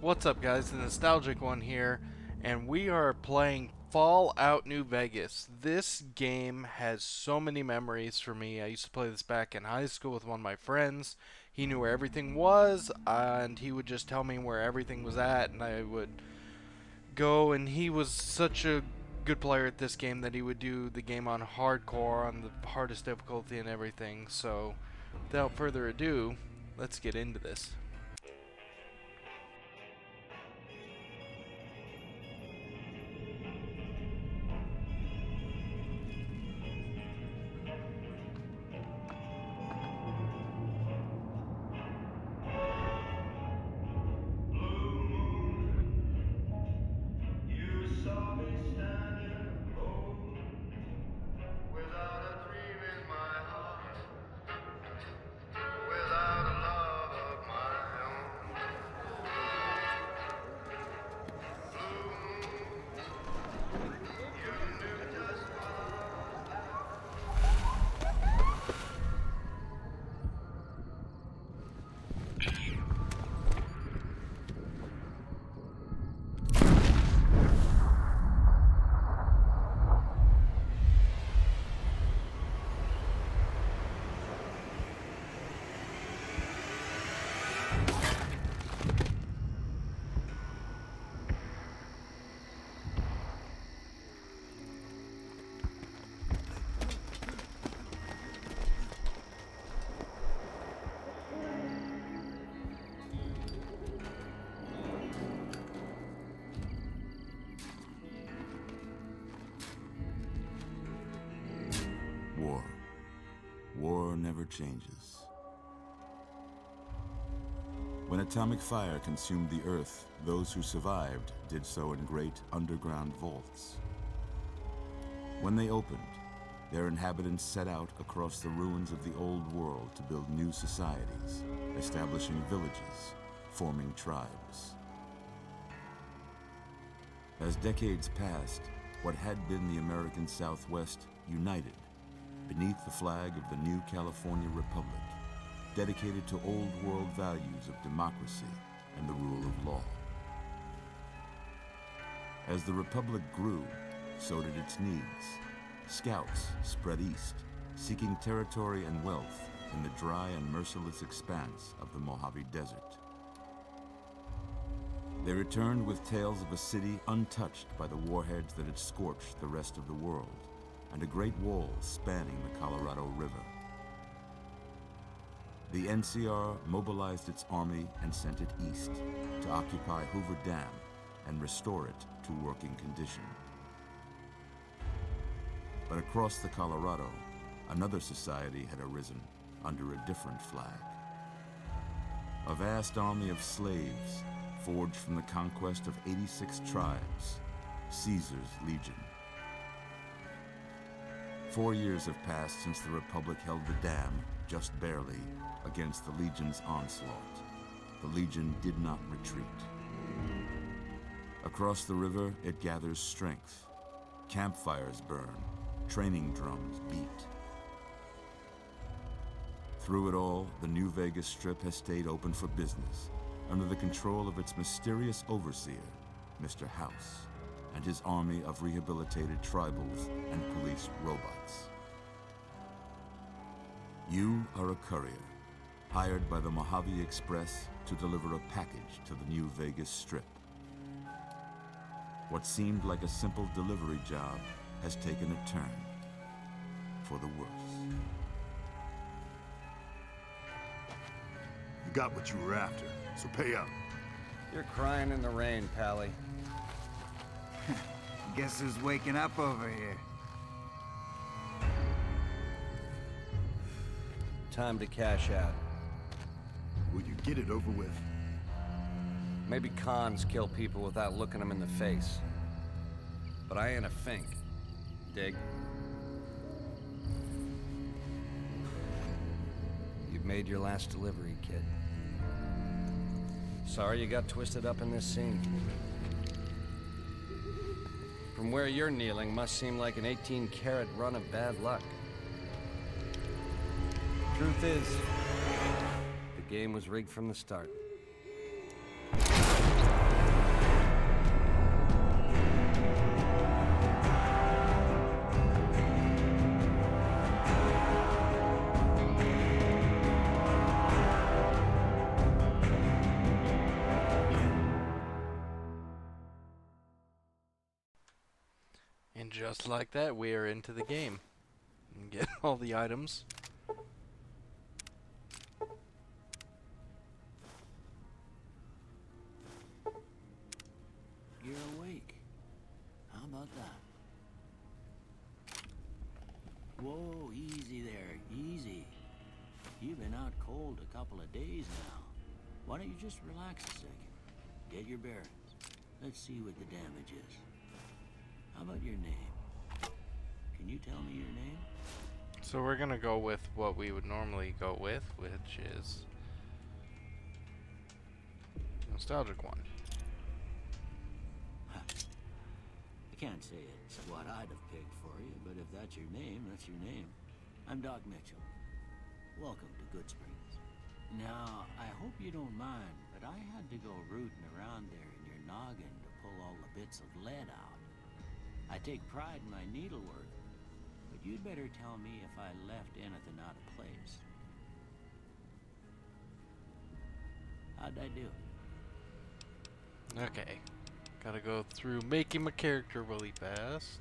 What's up, guys? The Nostalgic One here, and we are playing Fallout New Vegas. This game has so many memories for me. I used to play this back in high school with one of my friends. He knew where everything was, and he would just tell me where everything was at, and I would go, and he was such a good player at this game that he would do the game on hardcore, on the hardest difficulty and everything. So, without further ado, let's get into this. War. War never changes. When atomic fire consumed the Earth, those who survived did so in great underground vaults. When they opened, their inhabitants set out across the ruins of the old world to build new societies, establishing villages, forming tribes. As decades passed, what had been the American Southwest united beneath the flag of the new California Republic, dedicated to old world values of democracy and the rule of law. As the Republic grew, so did its needs. Scouts spread east, seeking territory and wealth in the dry and merciless expanse of the Mojave Desert. They returned with tales of a city untouched by the warheads that had scorched the rest of the world, and a great wall spanning the Colorado River. The NCR mobilized its army and sent it east to occupy Hoover Dam and restore it to working condition. But across the Colorado, another society had arisen under a different flag. A vast army of slaves forged from the conquest of 86 tribes, Caesar's Legion. 4 years have passed since the Republic held the dam, just barely, against the Legion's onslaught. The Legion did not retreat. Across the river, it gathers strength. Campfires burn, training drums beat. Through it all, the New Vegas Strip has stayed open for business, under the control of its mysterious overseer, Mr. House, and his army of rehabilitated tribals and police robots. You are a courier, hired by the Mojave Express to deliver a package to the New Vegas Strip. What seemed like a simple delivery job has taken a turn for the worse. You got what you were after, so pay up. You're crying in the rain, Pally. Guess who's waking up over here? Time to cash out. Will you get it over with? Maybe cons kill people without looking them in the face. But I ain't a fink. Dig? You've made your last delivery, kid. Sorry you got twisted up in this scene. From where you're kneeling must seem like an 18-carat run of bad luck. Truth is, the game was rigged from the start. just like that, we are into the game. And get all the items. You're awake. How about that? Whoa, easy there, easy. You've been out cold a couple of days now. Why don't you just relax a second? Get your bearings. Let's see what the damage is. How about your name? Can you tell me your name? So we're gonna go with what we would normally go with, which is Nostalgic One. I can't say it's what I'd have picked for you, but if that's your name, that's your name. I'm Doc Mitchell. Welcome to Goodsprings. Now, I hope you don't mind, but I had to go rooting around there in your noggin to pull all the bits of lead out. I take pride in my needlework, but you'd better tell me if I left anything out of place. How'd I do? Okay. Gotta go through making my character really fast.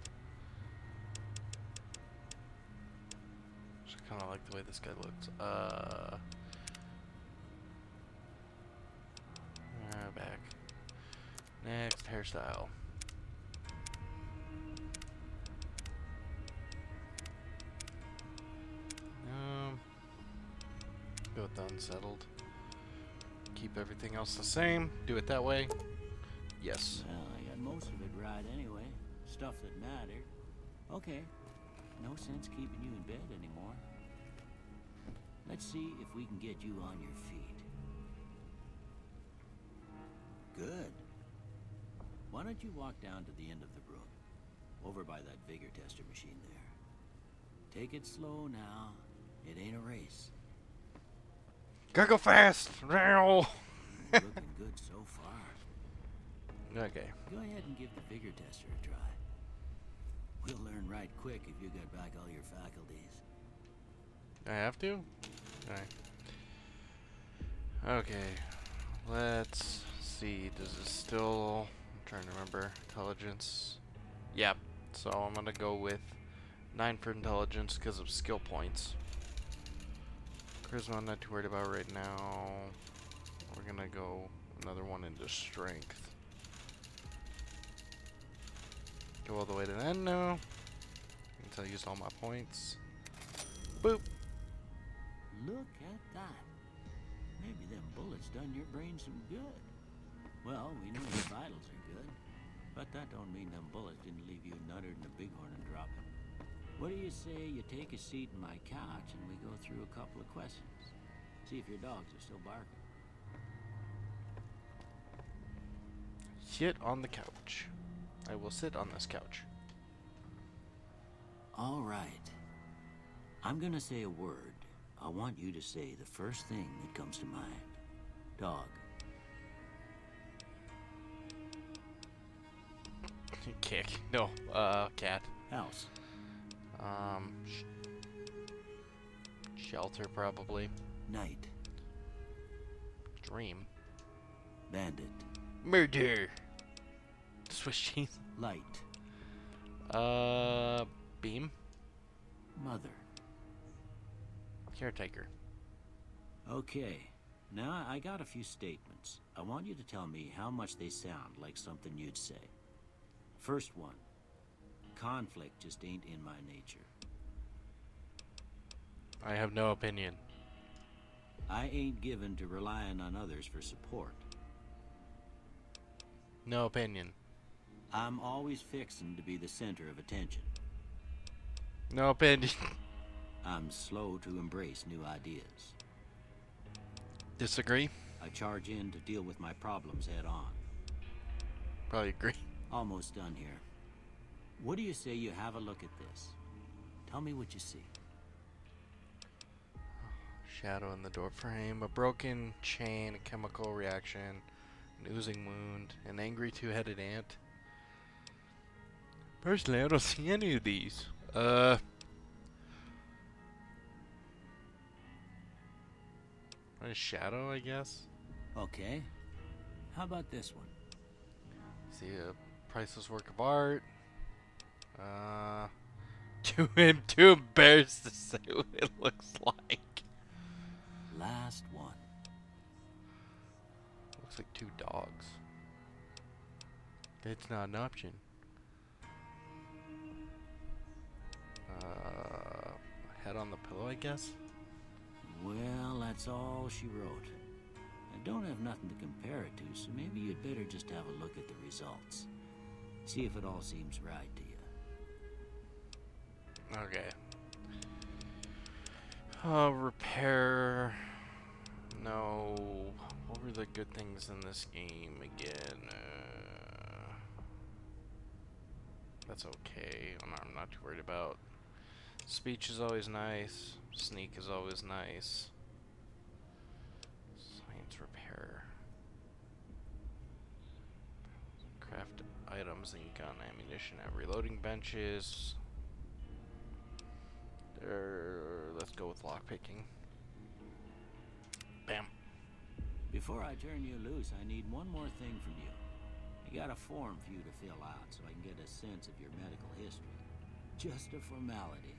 Just kinda like the way this guy looks. Back. Next, hairstyle. Go with the unsettled. Keep everything else the same. Do it that way. Yes. Well, I got most of it right anyway. Stuff that mattered. Okay. No sense keeping you in bed anymore. Let's see if we can get you on your feet. Good. Why don't you walk down to the end of the room? Over by that vigor tester machine there. Take it slow now. It ain't a race. Gotta go fast! Now! Looking good so far. Okay. Go ahead and give the vigor tester a try. We'll learn right quick if you get back all your faculties. I have to? Alright. Okay. Let's see. Does it still... I'm trying to remember. Intelligence. Yep. So I'm gonna go with 9 for intelligence because of skill points. Charisma I'm not too worried about right now. We're gonna go another one into strength. Go all the way to the end now. Until I used all my points. Boop. Look at that. Maybe them bullets done your brain some good. Well, we know your vitals are good. But that don't mean them bullets didn't leave you nuttered in a bighorn and dropping. What do you say you take a seat in my couch and we go through a couple of questions? See if your dogs are still barking. Sit on the couch. I will sit on this couch. All right. I'm gonna say a word. I want you to say the first thing that comes to mind. Dog. Kick. No. Cat. House. Shelter probably. Night. Dream. Bandit. Murder. Swiss cheese. Light. Beam. Mother. Caretaker. Okay. Now I got a few statements. I want you to tell me how much they sound like something you'd say. First one. Conflict just ain't in my nature. I have no opinion. I ain't given to relying on others for support. No opinion. I'm always fixin' to be the center of attention. No opinion. I'm slow to embrace new ideas. Disagree. I charge in to deal with my problems head on. Probably agree. Almost done here. What do you say you have a look at this? Tell me what you see. Shadow in the door frame, a broken chain, a chemical reaction, an oozing wound, an angry two-headed ant. Personally, I don't see any of these. A shadow, I guess. Okay. How about this one? See a priceless work of art. Too embarrassed to say what it looks like. Last one. Looks like two dogs. It's not an option. Head on the pillow, I guess? Well, that's all she wrote. I don't have nothing to compare it to, so maybe you'd better just have a look at the results. See if it all seems right to you. Okay. Repair. No. What were the good things in this game again? That's okay. I'm not too worried about. Speech is always nice. Sneak is always nice. Science repair. Craft items and gun ammunition at reloading benches. Let's go with lockpicking. Bam. Before I turn you loose, I need one more thing from you. I got a form for you to fill out so I can get a sense of your medical history. Just a formality.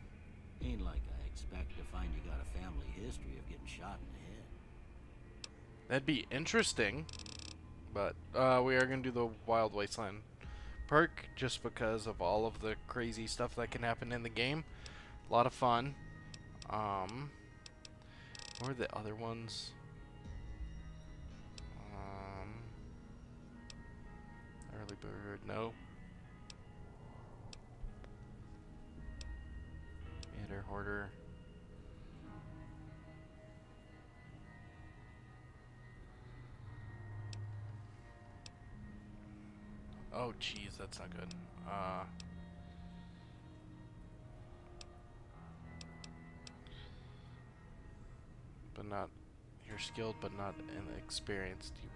Ain't like I expect to find you got a family history of getting shot in the head. That'd be interesting. But we are going to do the Wild Wasteland perk just because of all of the crazy stuff that can happen in the game. A lot of fun. What are the other ones? Early bird, no. Hitter, hoarder. Oh, jeez, that's not good. But not, you're skilled but not inexperienced. You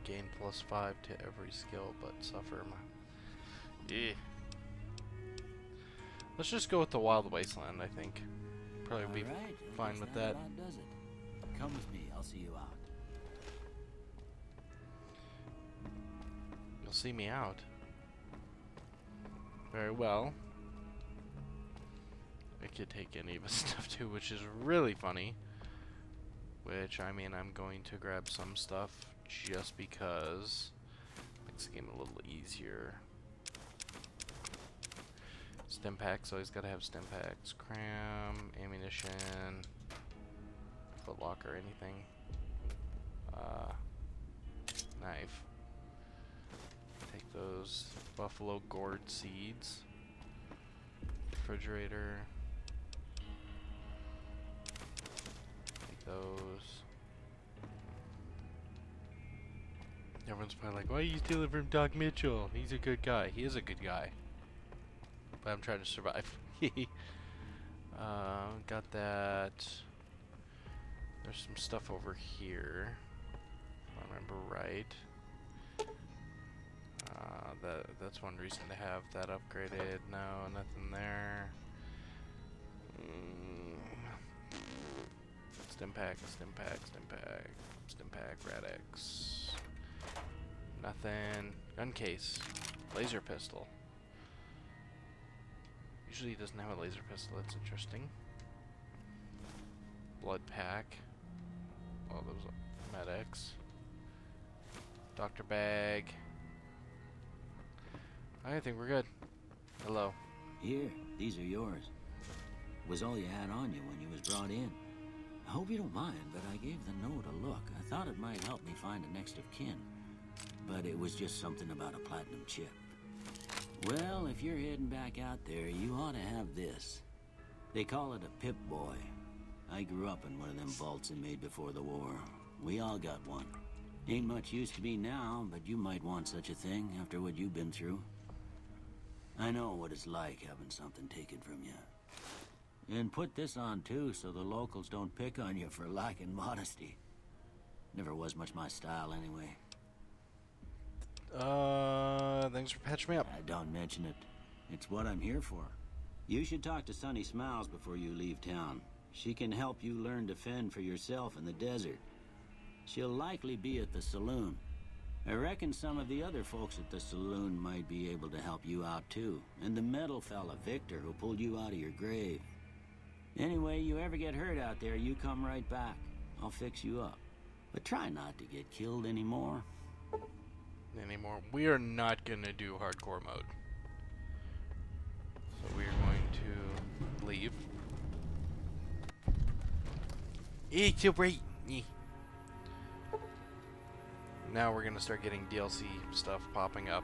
gain +5 to every skill but suffer. Yeah. Let's just go with the Wild Wasteland, I think. Probably be fine with that. About does it. Come with me, I'll see you out. You'll see me out. Very well. I could take any of his stuff too, which is really funny. Which, I mean, I'm going to grab some stuff just because makes the game a little easier. Stim packs, always gotta have stim packs. Cram, ammunition, foot locker, anything. Knife. Take those buffalo gourd seeds. Refrigerator. Take those. Everyone's probably like, why are you stealing from Doc Mitchell? He's a good guy. He is a good guy. But I'm trying to survive. Got that. There's some stuff over here. If I remember right. That's one reason to have that upgraded. No, nothing there. Stim pack, stim pack, stim pack, stim pack, Radix. Nothing. Gun case. Laser pistol. Usually he doesn't have a laser pistol. That's interesting. Blood pack. Oh, those are medics. Doctor bag. I think we're good. Hello. Here, these are yours. Was all you had on you when you was brought in. I hope you don't mind, but I gave the note a look. I thought it might help me find a next of kin. But it was just something about a platinum chip. Well, if you're heading back out there, you ought to have this. They call it a Pip-Boy. I grew up in one of them vaults they made before the war. We all got one. Ain't much use to me now, but you might want such a thing after what you've been through. I know what it's like having something taken from you. And put this on too, so the locals don't pick on you for lacking modesty. Never was much my style anyway. Thanks for patching me up. Don't mention it. It's what I'm here for. You should talk to Sunny Smiles before you leave town. She can help you learn to fend for yourself in the desert. She'll likely be at the saloon. I reckon some of the other folks at the saloon might be able to help you out too. And the metal fella, Victor, who pulled you out of your grave. Anyway, you ever get hurt out there, you come right back. I'll fix you up. But try not to get killed anymore. We are not gonna do hardcore mode. So we are going to leave. It's a break. Now we're gonna start getting DLC stuff popping up.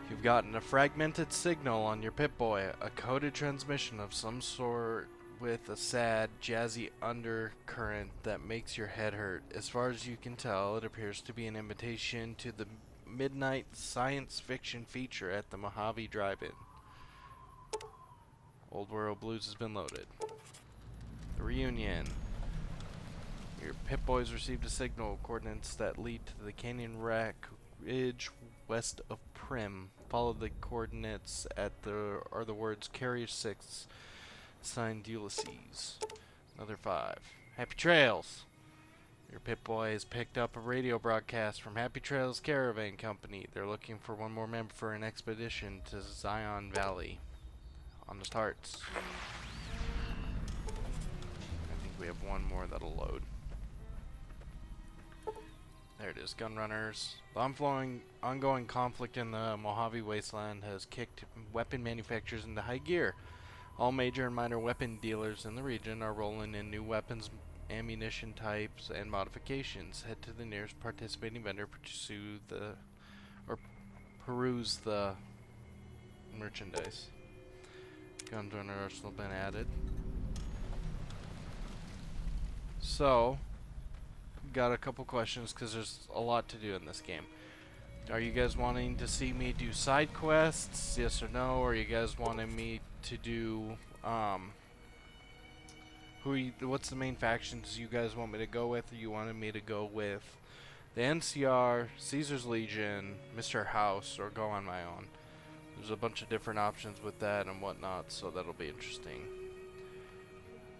You've gotten a fragmented signal on your Pip-Boy, a coded transmission of some sort with a sad, jazzy undercurrent that makes your head hurt. As far as you can tell, it appears to be an invitation to the midnight science fiction feature at the Mojave Drive-In. Old World Blues has been loaded. The reunion. Your Pip-Boys received a signal coordinates that lead to the Canyon Rack Ridge west of Prim. Follow the coordinates at the words Carrier 6 signed Ulysses. Another 5. Happy Trails. Your Pip-Boy has picked up a radio broadcast from Happy Trails Caravan Company. They're looking for one more member for an expedition to Zion Valley. On the starts. I think we have one more that'll load. There it is, Gunrunners. The ongoing conflict in the Mojave Wasteland has kicked weapon manufacturers into high gear. All major and minor weapon dealers in the region are rolling in new weapons, ammunition types, and modifications. Head to the nearest participating vendor to peruse the merchandise. Gunrunner arsenal been added. So, got a couple questions because there's a lot to do in this game. Are you guys wanting to see me do side quests? Yes or no? Or are you guys wanting me to do what's the main factions you guys want me to go with? Or you wanted me to go with the NCR, Caesar's Legion, Mr. House, or go on my own? There's a bunch of different options with that and whatnot, so that'll be interesting.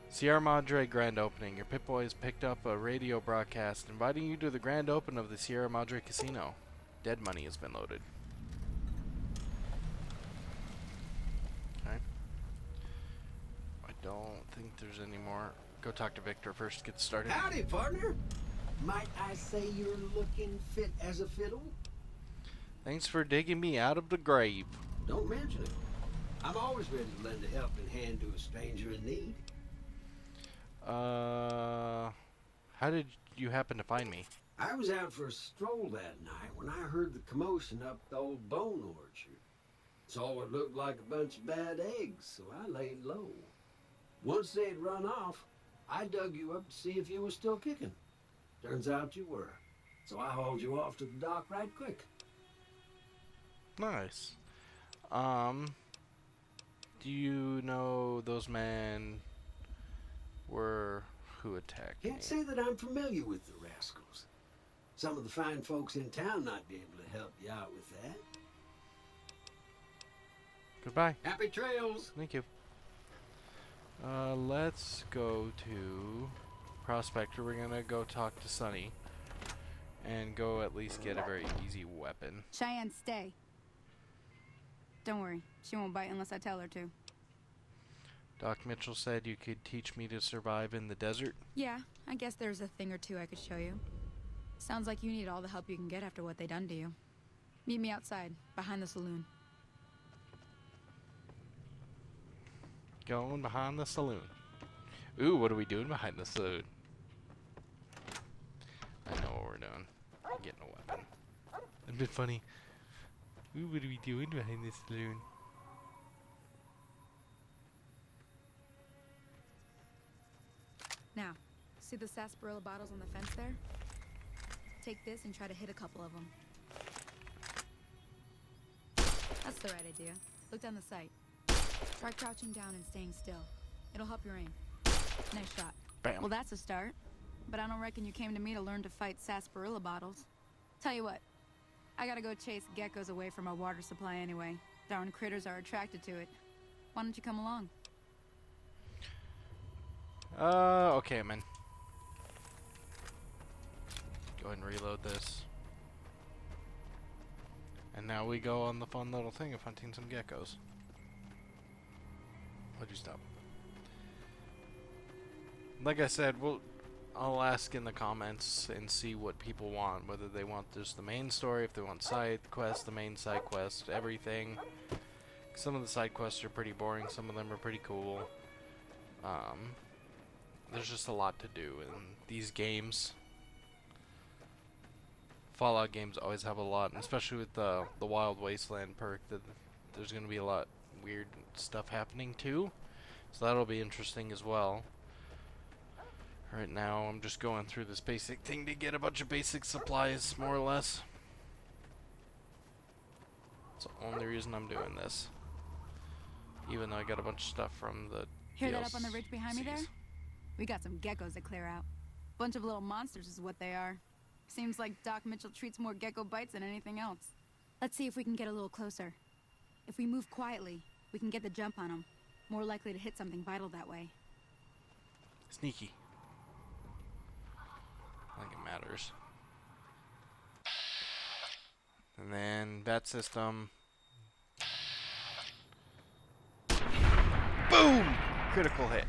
Sierra Madre Grand Opening. Your Pip-Boy has picked up a radio broadcast inviting you to the grand open of the Sierra Madre Casino. Dead money has been loaded. Okay. I don't think there's any more. Go talk to Victor first to get started. Howdy, partner. Might I say you're looking fit as a fiddle? Thanks for digging me out of the grave. Don't mention it. I'm always ready to lend a helping hand to a stranger in need. How did you happen to find me? I was out for a stroll that night when I heard the commotion up the old bone orchard. Saw what looked like a bunch of bad eggs, so I laid low. Once they'd run off, I dug you up to see if you were still kicking. Turns out you were, so I hauled you off to the dock right quick. Nice. Do you know those men were who attacked me? Can't say that I'm familiar with the rascals. Some of the fine folks in town might be able to help you out with that. Goodbye. Happy trails! Thank you. Let's go to Prospector. We're gonna go talk to Sunny and go at least get a very easy weapon. Cheyenne, stay. Don't worry, she won't bite unless I tell her to. Doc Mitchell said you could teach me to survive in the desert. Yeah, I guess there's a thing or two I could show you. Sounds like you need all the help you can get after what they done to you. Meet me outside, behind the saloon. Going behind the saloon. Ooh, what are we doing behind the saloon? I know what we're doing. Getting a weapon. It'd been funny. Ooh, what are we doing behind the saloon? Now, see the sarsaparilla bottles on the fence there? Take this and try to hit a couple of them. That's the right idea. Look down the sight. Try crouching down and staying still. It'll help your aim. Nice shot. Bam. Well, that's a start. But I don't reckon you came to me to learn to fight sarsaparilla bottles. Tell you what, I gotta go chase geckos away from our water supply anyway. Darn critters are attracted to it. Why don't you come along? Okay, man. Go ahead and reload this. And now we go on the fun little thing of hunting some geckos. Why'd you stop? Like I said, I'll ask in the comments and see what people want. Whether they want just the main story, if they want side quests, the main side quest, everything. Some of the side quests are pretty boring. Some of them are pretty cool. There's just a lot to do in these games. Fallout games always have a lot, and especially with the Wild Wasteland perk, that there's going to be a lot weird stuff happening too. So that'll be interesting as well. Right now, I'm just going through this basic thing to get a bunch of basic supplies, more or less. That's the only reason I'm doing this. Even though I got a bunch of stuff from the Hear that up on the ridge behind me there? We got some geckos to clear out. Bunch of little monsters is what they are. Seems like Doc Mitchell treats more gecko bites than anything else. Let's see if we can get a little closer. If we move quietly, we can get the jump on them. More likely to hit something vital that way. Sneaky. I think it matters. And then bat system. Boom! Critical hit.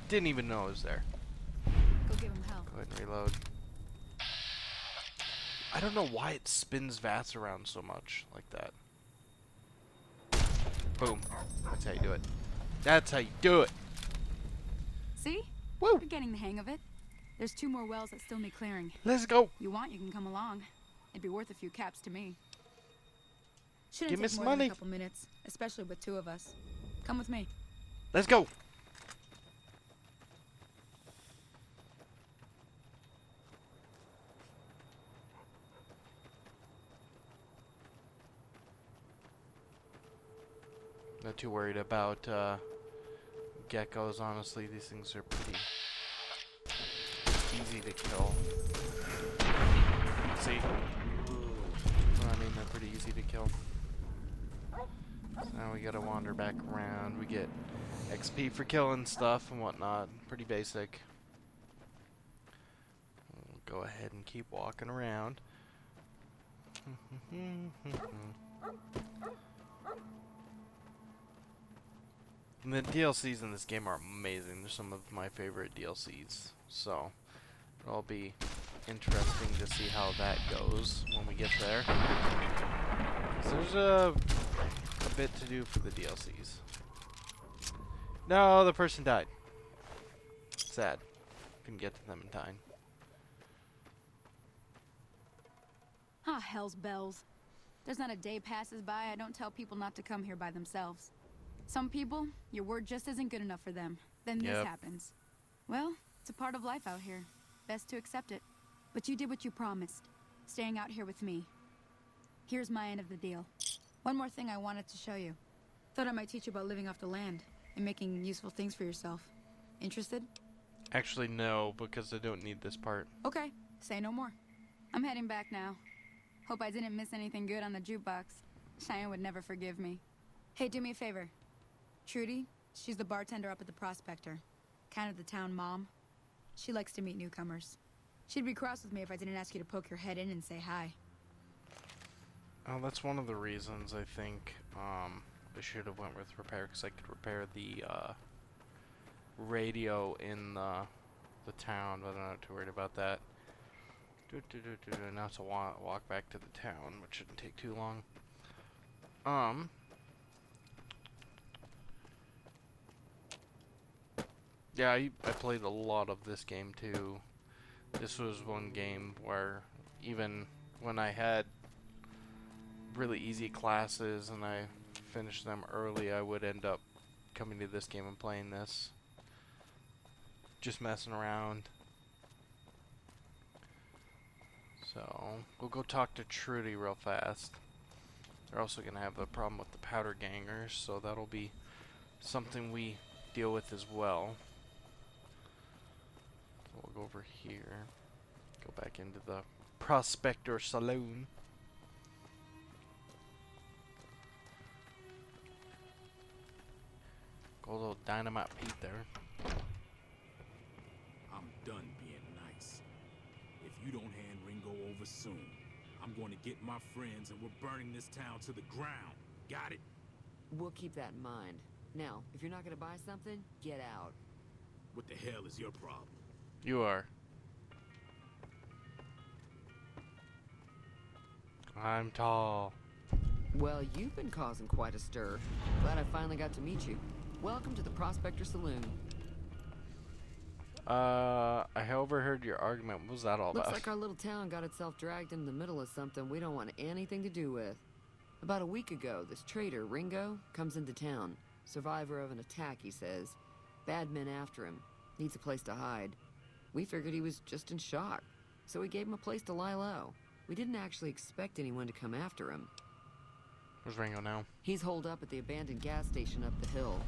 Didn't even know it was there. Go give him hell. Go ahead and reload. I don't know why it spins VATS around so much like that. Boom. That's how you do it. That's how you do it. See? Woo! You're getting the hang of it. There's 2 more wells that still need clearing. Let's go. You want, you can come along. It'd be worth a few caps to me. Shouldn't Give me take some more than money. a couple minutes, especially with 2 of us. Come with me. Let's go. Not too worried about geckos, honestly. These things are pretty easy to kill. See? I mean, they're pretty easy to kill. So now we gotta wander back around. We get XP for killing stuff and whatnot. Pretty basic. We'll go ahead and keep walking around. And the DLCs in this game are amazing. They're some of my favorite DLCs. So, it'll be interesting to see how that goes when we get there. So there's a bit to do for the DLCs. No, the person died. Sad. Couldn't get to them in time. Ah, hell's bells. There's not a day passes by I don't tell people not to come here by themselves. Some people, your word just isn't good enough for them. Then this Yep. happens. Well, it's a part of life out here. Best to accept it. But you did what you promised, staying out here with me. Here's my end of the deal. One more thing I wanted to show you. Thought I might teach you about living off the land and making useful things for yourself. Interested? Actually, no, because I don't need this part. Okay, say no more. I'm heading back now. Hope I didn't miss anything good on the jukebox. Cheyenne would never forgive me. Hey, do me a favor. Trudy, she's the bartender up at the Prospector. Kind of the town mom. She likes to meet newcomers. She'd be cross with me if I didn't ask you to poke your head in and say hi. Oh, that's one of the reasons I think I should have went with repair, because I could repair the radio in the town, but I'm not too worried about that. Now it's a walk back to the town, which shouldn't take too long. Yeah, I played a lot of this game too. This was one game where even when I had really easy classes and I finished them early, I would end up coming to this game and playing this. Just messing around. So, we'll go talk to Trudy real fast. They're also going to have the problem with the powder gangers, so that'll be something we deal with as well. So we'll go over here. Go back into the Prospector Saloon. Go a little Dynamite Pete there. I'm done being nice. If you don't hand Ringo over soon, I'm going to get my friends and we're burning this town to the ground. Got it? We'll keep that in mind. Now, if you're not gonna buy something, get out. What the hell is your problem? You are. I'm tall. Well, you've been causing quite a stir. Glad I finally got to meet you. Welcome to the Prospector Saloon. I overheard your argument. What was that all Looks about? like our little town got itself dragged into the middle of something we don't want anything to do with. About a week ago, this traitor, Ringo, comes into town. Survivor of an attack, he says. Bad men after him. Needs a place to hide. We figured he was just in shock, so we gave him a place to lie low. We didn't actually expect anyone to come after him. Where's Ringo now? He's holed up at the abandoned gas station up the hill.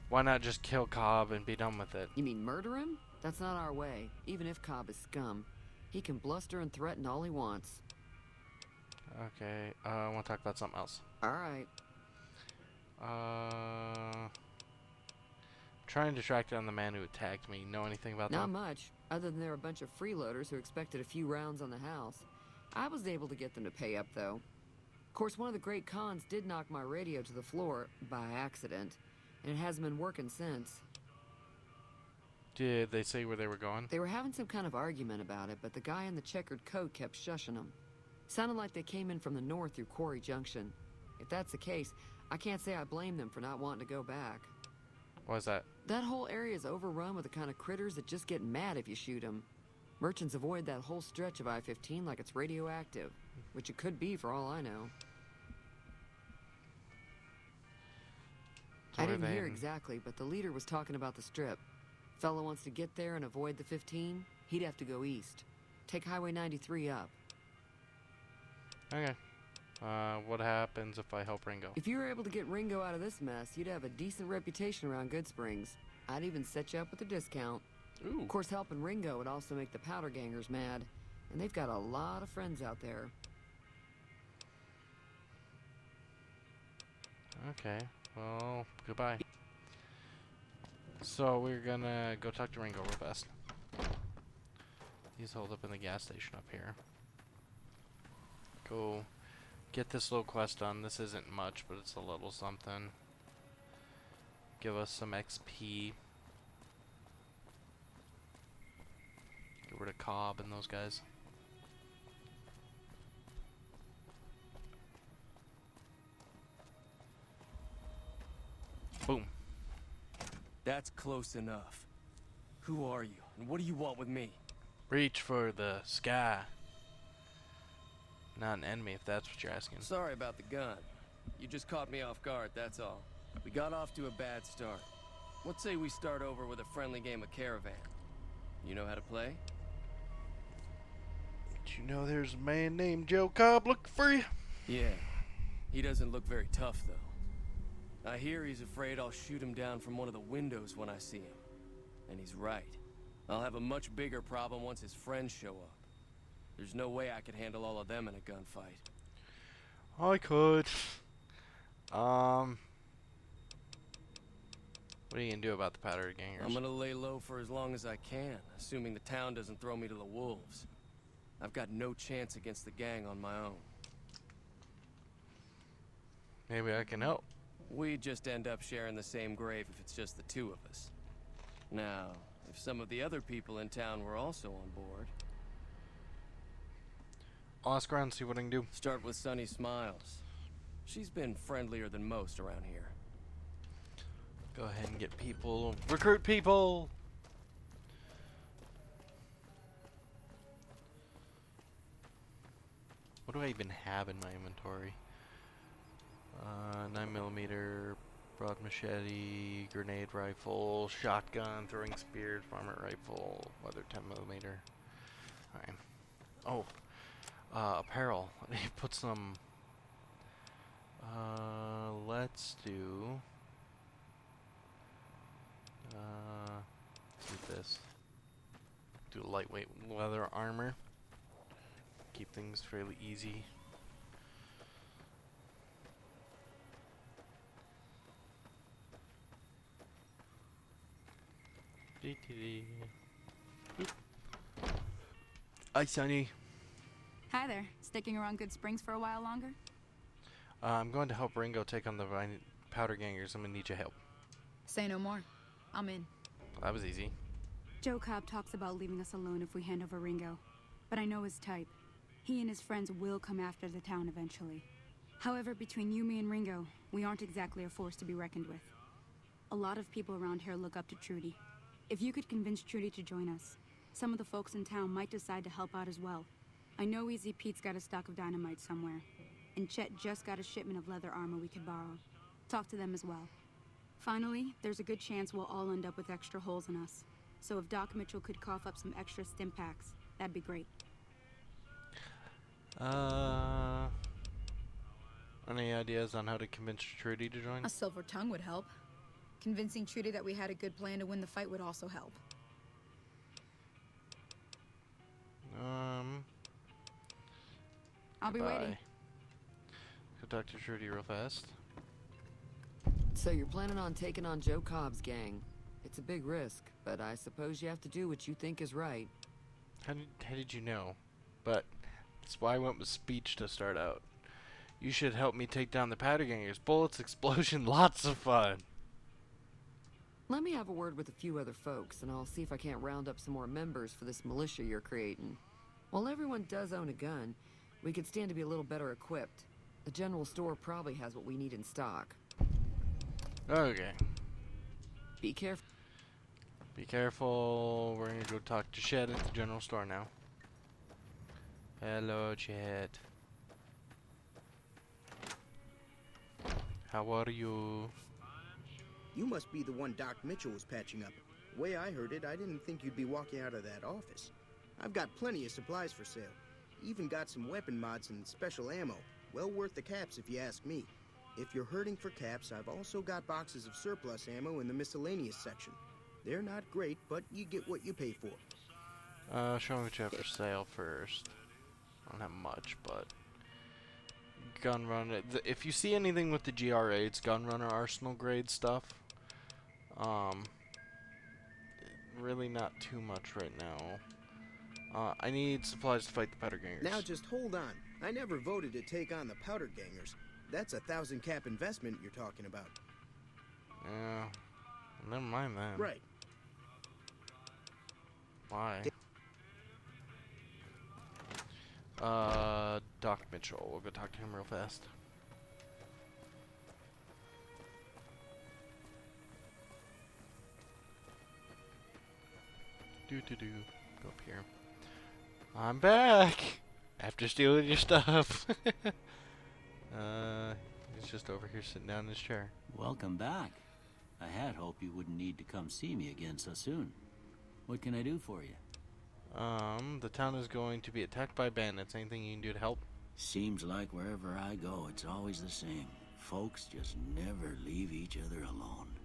Why not just kill Cobb and be done with it? You mean murder him? That's not our way, even if Cobb is scum. He can bluster and threaten all he wants. Okay, I want to talk about something else. Alright. Trying to track down the man who attacked me. Know anything about that? Not much, other than they're a bunch of freeloaders who expected a few rounds on the house. I was able to get them to pay up, though. Of course, one of the great cons did knock my radio to the floor by accident, and it hasn't been working since. Did they say where they were going? They were having some kind of argument about it, but the guy in the checkered coat kept shushing them. Sounded like they came in from the north through Quarry Junction. If that's the case, I can't say I blame them for not wanting to go back. Why is that? That whole area is overrun with the kind of critters that just get mad if you shoot them. Merchants avoid that whole stretch of I-15 like it's radioactive, which it could be for all I know. So I where are didn't they hear heading? exactly, but the leader was talking about the strip. Fella wants to get there and avoid the 15, he'd have to go east. Take Highway 93 up. Okay. What happens if I help Ringo? If you were able to get Ringo out of this mess, you'd have a decent reputation around Goodsprings. I'd even set you up with a discount. Ooh. Of course, helping Ringo would also make the powder gangers mad, and they've got a lot of friends out there. Okay. Well, goodbye. So we're gonna go talk to Ringo real fast. He's holed up in the gas station up here. Go get this little quest done. This isn't much, but it's a little something. Give us some XP. Get rid of Cobb and those guys. Boom. That's close enough. Who are you, and what do you want with me? Reach for the sky. Not an enemy, if that's what you're asking. Sorry about the gun. You just caught me off guard, that's all. We got off to a bad start. Let's say we start over with a friendly game of Caravan. You know how to play? Did you know there's a man named Joe Cobb looking for you? Yeah. He doesn't look very tough, though. I hear he's afraid I'll shoot him down from one of the windows when I see him. And he's right. I'll have a much bigger problem once his friends show up. There's no way I could handle all of them in a gunfight. I could. What are you gonna do about the powder gangers? I'm gonna lay low for as long as I can, assuming the town doesn't throw me to the wolves. I've got no chance against the gang on my own. Maybe I can help. We just end up sharing the same grave if it's just the two of us. Now, if some of the other people in town were also on board... I'll ask around and see what I can do. Start with Sunny Smiles. She's been friendlier than most around here. Go ahead and get people. Recruit people! What do I even have in my inventory? 9mm, broad machete, grenade rifle, shotgun, throwing spears, varmint rifle, leather 10mm. Alright. Oh. Apparel. I need to put some... let's do... do this. Do lightweight leather armor. Keep things fairly easy. Hi, Sonny. Hi there. Sticking around Good Springs for a while longer? I'm going to help Ringo take on the powder gangers. I'm gonna need your help. Say no more. I'm in. Well, that was easy. Joe Cobb talks about leaving us alone if we hand over Ringo. But I know his type. He and his friends will come after the town eventually. However, between you, me, and Ringo, we aren't exactly a force to be reckoned with. A lot of people around here look up to Trudy. If you could convince Trudy to join us, some of the folks in town might decide to help out as well. I know Easy Pete's got a stock of dynamite somewhere, and Chet just got a shipment of leather armor we could borrow. Talk to them as well. Finally, there's a good chance we'll all end up with extra holes in us. So if Doc Mitchell could cough up some extra stim packs, that'd be great. Any ideas on how to convince Trudy to join? A silver tongue would help. Convincing Trudy that we had a good plan to win the fight would also help. I'll be waiting. Go talk to Trudy real fast. So you're planning on taking on Joe Cobb's gang. It's a big risk, but I suppose you have to do what you think is right. How did you know? But that's why I went with speech to start out. You should help me take down the powder gangers. Bullets, explosion, lots of fun. Let me have a word with a few other folks, and I'll see if I can't round up some more members for this militia you're creating. While everyone does own a gun, we could stand to be a little better equipped. The general store probably has what we need in stock. Okay. Be careful. Be careful. We're gonna go talk to Chet at the general store now. Hello, Chet. How are you? You must be the one Doc Mitchell was patching up. The way I heard it, I didn't think you'd be walking out of that office. I've got plenty of supplies for sale. Even got some weapon mods and special ammo. Well worth the caps if you ask me. If you're hurting for caps, I've also got boxes of surplus ammo in the miscellaneous section. They're not great, but you get what you pay for. Show me what you have for sale first. I don't have much, but Gunrunner. If you see anything with the GRA, it's Gunrunner Arsenal grade stuff. Really not too much right now. I need supplies to fight the powder gangers. Now just hold on. I never voted to take on the powder gangers. That's a 1,000 cap investment you're talking about. Yeah. Never mind that. Right. Why? Doc Mitchell. We'll go talk to him real fast. Go up here. I'm back! After stealing your stuff. He's just over here sitting down in his chair. Welcome back. I had hoped you wouldn't need to come see me again so soon. What can I do for you? The town is going to be attacked by bandits. Anything you can do to help? Seems like wherever I go, it's always the same. Folks just never leave each other alone.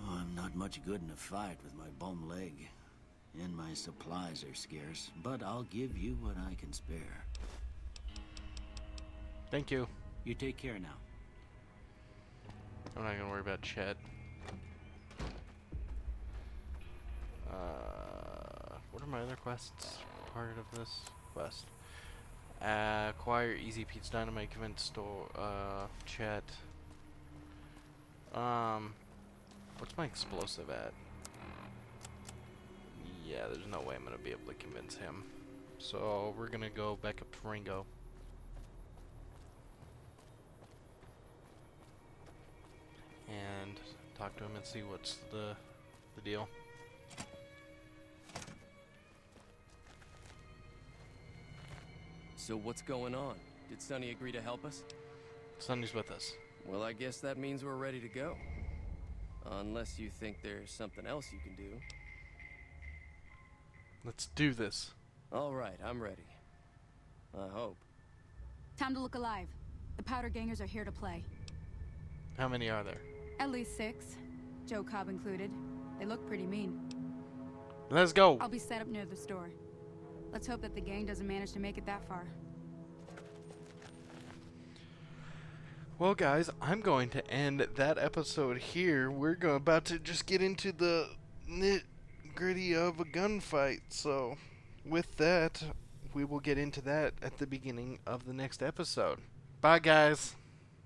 Oh, I'm not much good in a fight with my bum leg. And my supplies are scarce, but I'll give you what I can spare. Thank you. You take care now. I'm not gonna worry about Chet. What are my other quests? Part of this quest. Acquire Easy Pete's dynamite, convince store, Chet. What's my explosive at? Yeah, there's no way I'm gonna be able to convince him. So we're gonna go back up to Ringo. And talk to him and see what's the deal. So what's going on? Did Sonny agree to help us? Sonny's with us. Well, I guess that means we're ready to go. Unless you think there's something else you can do. Let's do this. All right, I'm ready. I hope. Time to look alive. The powder gangers are here to play. How many are there? At least 6. Joe Cobb included. They look pretty mean. Let's go. I'll be set up near the store. Let's hope that the gang doesn't manage to make it that far. Well, guys, I'm going to end that episode here. We're about to just get into the nitty-gritty of a gunfight. So, with that, we will get into that at the beginning of the next episode. Bye, guys.